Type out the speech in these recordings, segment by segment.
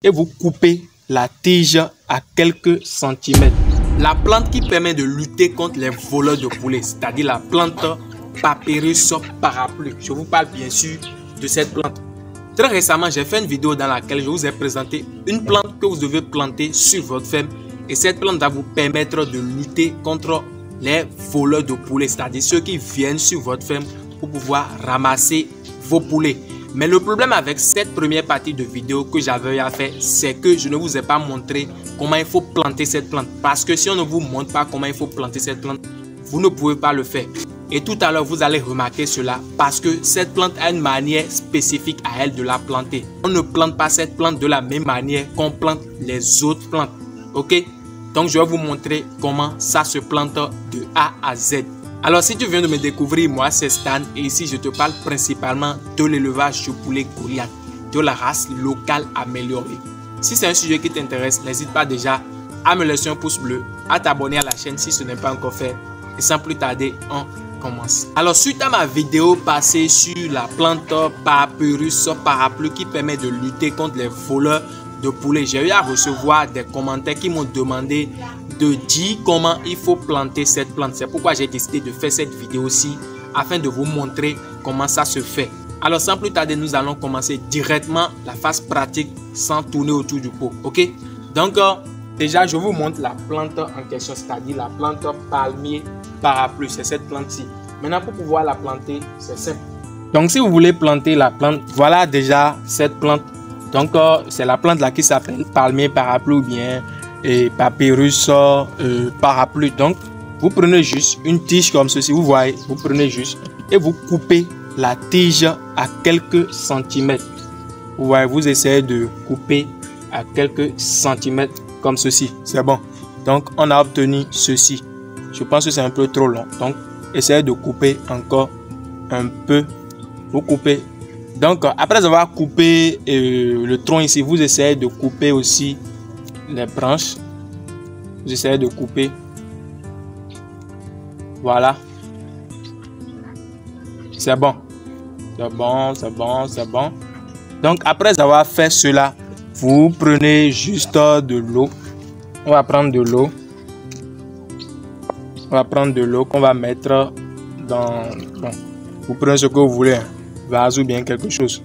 et vous coupez la tige à quelques centimètres. La plante qui permet de lutter contre les voleurs de poulets, c'est-à-dire la plante Papyrus parapluie. Je vous parle bien sûr de cette plante. Très récemment, j'ai fait une vidéo dans laquelle je vous ai présenté une plante que vous devez planter sur votre ferme. Et cette plante va vous permettre de lutter contre les voleurs de poulets, c'est-à-dire ceux qui viennent sur votre ferme pour pouvoir ramasser vos poulets. Mais le problème avec cette première partie de vidéo que j'avais à faire, c'est que je ne vous ai pas montré comment il faut planter cette plante. Parce que si on ne vous montre pas comment il faut planter cette plante, vous ne pouvez pas le faire. Et tout à l'heure, vous allez remarquer cela parce que cette plante a une manière spécifique à elle de la planter. On ne plante pas cette plante de la même manière qu'on plante les autres plantes. Ok? Donc, je vais vous montrer comment ça se plante de A à Z. Alors, si tu viens de me découvrir, moi, c'est Stan. Et ici, je te parle principalement de l'élevage du poulet Goliath, de la race locale améliorée. Si c'est un sujet qui t'intéresse, n'hésite pas déjà à me laisser un pouce bleu, à t'abonner à la chaîne si ce n'est pas encore fait. Et sans plus tarder, on commence. Alors, suite à ma vidéo passée sur la plante Papyrus parapluie qui permet de lutter contre les voleurs de poulets, j'ai eu à recevoir des commentaires qui m'ont demandé de dire comment il faut planter cette plante. C'est pourquoi j'ai décidé de faire cette vidéo-ci afin de vous montrer comment ça se fait. Alors, sans plus tarder, nous allons commencer directement la phase pratique sans tourner autour du pot. Ok? Donc, déjà, je vous montre la plante en question, c'est-à-dire la plante palmier parapluie. C'est cette plante-ci. Maintenant, pour pouvoir la planter, c'est simple. Donc, si vous voulez planter la plante, voilà déjà cette plante. Donc, c'est la plante là qui s'appelle palmier parapluie ou bien Papyrus parapluie. Donc, vous prenez juste une tige comme ceci. Vous voyez, vous prenez juste et vous coupez la tige à quelques centimètres. Vous voyez, vous essayez de couper à quelques centimètres comme ceci. C'est bon. Donc, on a obtenu ceci. Je pense que c'est un peu trop long. Donc, essayez de couper encore un peu. Vous coupez. Donc, après avoir coupé le tronc ici, vous essayez de couper aussi les branches. Vous essayez de couper. Voilà. C'est bon. C'est bon, c'est bon, c'est bon. Donc, après avoir fait cela, vous prenez juste de l'eau. On va prendre de l'eau. On va prendre de l'eau qu'on va mettre dans... Bon, vous prenez ce que vous voulez, hein, vase ou bien quelque chose.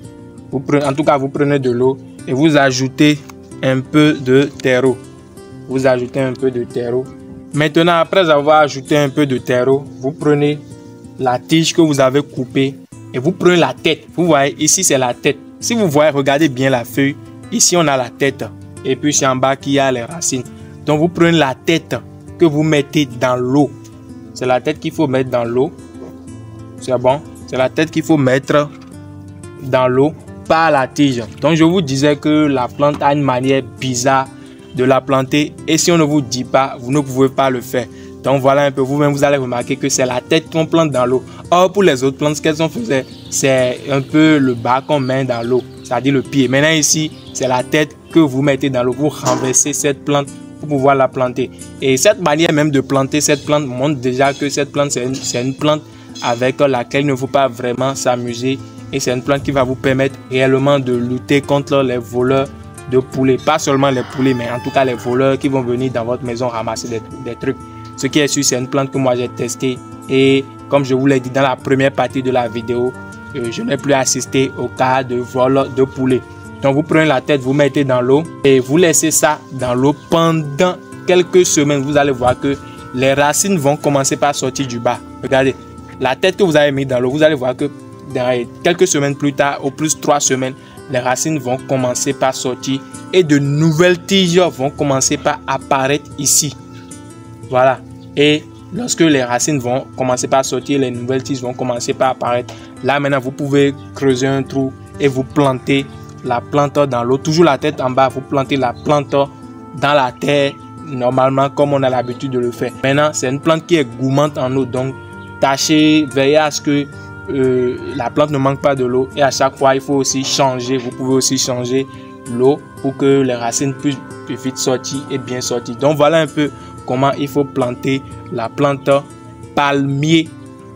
Vous prenez, en tout cas, vous prenez de l'eau et vous ajoutez un peu de terreau. Vous ajoutez un peu de terreau. Maintenant, après avoir ajouté un peu de terreau, vous prenez la tige que vous avez coupée et vous prenez la tête. Vous voyez, ici, c'est la tête. Si vous voyez, regardez bien la feuille. Ici, on a la tête. Et puis, c'est en bas qu'il y a les racines. Donc, vous prenez la tête que vous mettez dans l'eau. C'est la tête qu'il faut mettre dans l'eau. C'est bon. C'est la tête qu'il faut mettre dans l'eau par la tige. Donc, je vous disais que la plante a une manière bizarre de la planter. Et si on ne vous dit pas, vous ne pouvez pas le faire. Donc, voilà un peu. Vous-même, vous allez remarquer que c'est la tête qu'on plante dans l'eau. Or, pour les autres plantes, ce qu'elles ont fait, c'est un peu le bas qu'on met dans l'eau. C'est-à-dire le pied. Maintenant, ici, c'est la tête que vous mettez dans l'eau. Vous renversez cette plante pour pouvoir la planter. Et cette manière même de planter cette plante montre déjà que cette plante, c'est une plante avec laquelle il ne faut pas vraiment s'amuser. Et c'est une plante qui va vous permettre réellement de lutter contre les voleurs de poulets. Pas seulement les poulets, mais en tout cas les voleurs qui vont venir dans votre maison ramasser des trucs. Ce qui est sûr, c'est une plante que moi j'ai testée. Et comme je vous l'ai dit dans la première partie de la vidéo, je n'ai plus assisté au cas de vol de poulets. Donc vous prenez la tête, vous mettez dans l'eau et vous laissez ça dans l'eau pendant quelques semaines. Vous allez voir que les racines vont commencer par sortir du bas. Regardez, la tête que vous avez mis dans l'eau, vous allez voir que dans quelques semaines plus tard, au plus 3 semaines, les racines vont commencer par sortir et de nouvelles tiges vont commencer par apparaître ici. Voilà. Et lorsque les racines vont commencer par sortir, les nouvelles tiges vont commencer par apparaître. Là maintenant, vous pouvez creuser un trou et vous planter la plante dans l'eau. Toujours la tête en bas, vous plantez la plante dans la terre, normalement comme on a l'habitude de le faire. Maintenant, c'est une plante qui est gourmande en eau. Donc, tâchez, veillez à ce que la plante ne manque pas de l'eau. Et à chaque fois, il faut aussi changer. Vous pouvez aussi changer l'eau pour que les racines puissent vite sortir et bien sortir. Donc, voilà un peu comment il faut planter la plante palmier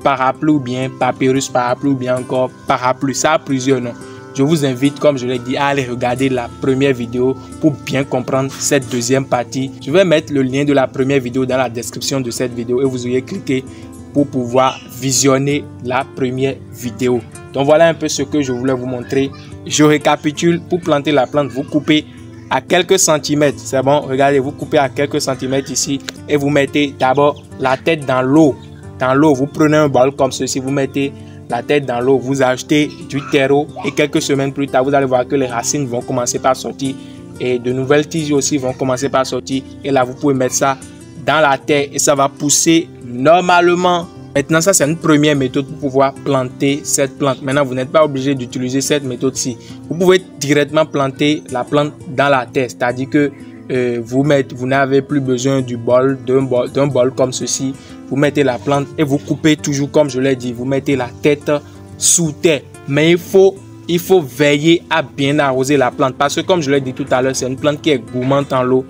parapluie ou bien papyrus parapluie ou bien encore parapluie. Ça a plusieurs noms. je vous invite, comme je l'ai dit, à aller regarder la première vidéo pour bien comprendre cette deuxième partie. Je vais mettre le lien de la première vidéo dans la description de cette vidéo et vous aurez cliqué pour pouvoir visionner la première vidéo. Donc voilà un peu ce que je voulais vous montrer. Je récapitule. Pour planter la plante, vous coupez à quelques centimètres. C'est bon, regardez, vous coupez à quelques centimètres ici et vous mettez d'abord la tête dans l'eau. Dans l'eau, vous prenez un bol comme ceci, vous mettez la tête dans l'eau, vous ajoutez du terreau et quelques semaines plus tard, vous allez voir que les racines vont commencer par sortir et de nouvelles tiges aussi vont commencer par sortir. Et là, vous pouvez mettre ça dans la terre et ça va pousser normalement. Maintenant, ça, c'est une première méthode pour pouvoir planter cette plante. Maintenant, vous n'êtes pas obligé d'utiliser cette méthode-ci. Vous pouvez directement planter la plante dans la terre. C'est-à-dire que vous n'avez plus besoin d'un bol comme ceci. Vous mettez la plante et vous coupez toujours, comme je l'ai dit, vous mettez la tête sous terre. Mais il faut veiller à bien arroser la plante. Parce que, comme je l'ai dit tout à l'heure, c'est une plante qui est gourmande en l'eau.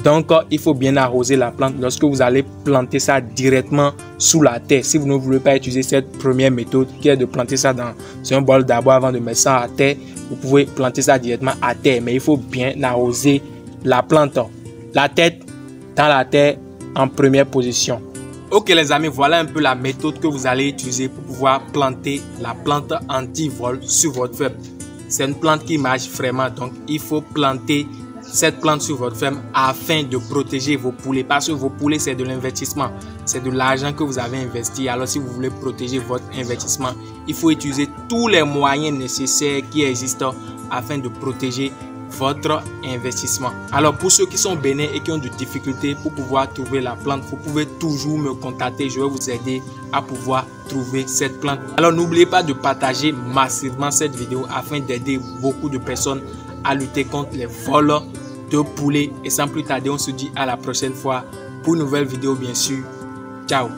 Donc, il faut bien arroser la plante lorsque vous allez planter ça directement sous la terre. Si vous ne voulez pas utiliser cette première méthode qui est de planter ça dans un bol d'abord avant de mettre ça à terre, vous pouvez planter ça directement à terre. Mais il faut bien arroser la plante. La tête dans la terre en première position. Ok les amis, voilà un peu la méthode que vous allez utiliser pour pouvoir planter la plante anti-vol sur votre ferme. C'est une plante qui marche vraiment. Donc, il faut planter cette plante sur votre ferme afin de protéger vos poulets, parce que vos poulets c'est de l'investissement, c'est de l'argent que vous avez investi. Alors si vous voulez protéger votre investissement, il faut utiliser tous les moyens nécessaires qui existent afin de protéger votre investissement. Alors pour ceux qui sont bénins et qui ont des difficultés pour pouvoir trouver la plante, vous pouvez toujours me contacter, je vais vous aider à pouvoir trouver cette plante. Alors n'oubliez pas de partager massivement cette vidéo afin d'aider beaucoup de personnes à lutter contre les vols de poulets. Et sans plus tarder, on se dit à la prochaine fois pour une nouvelle vidéo bien sûr. Ciao.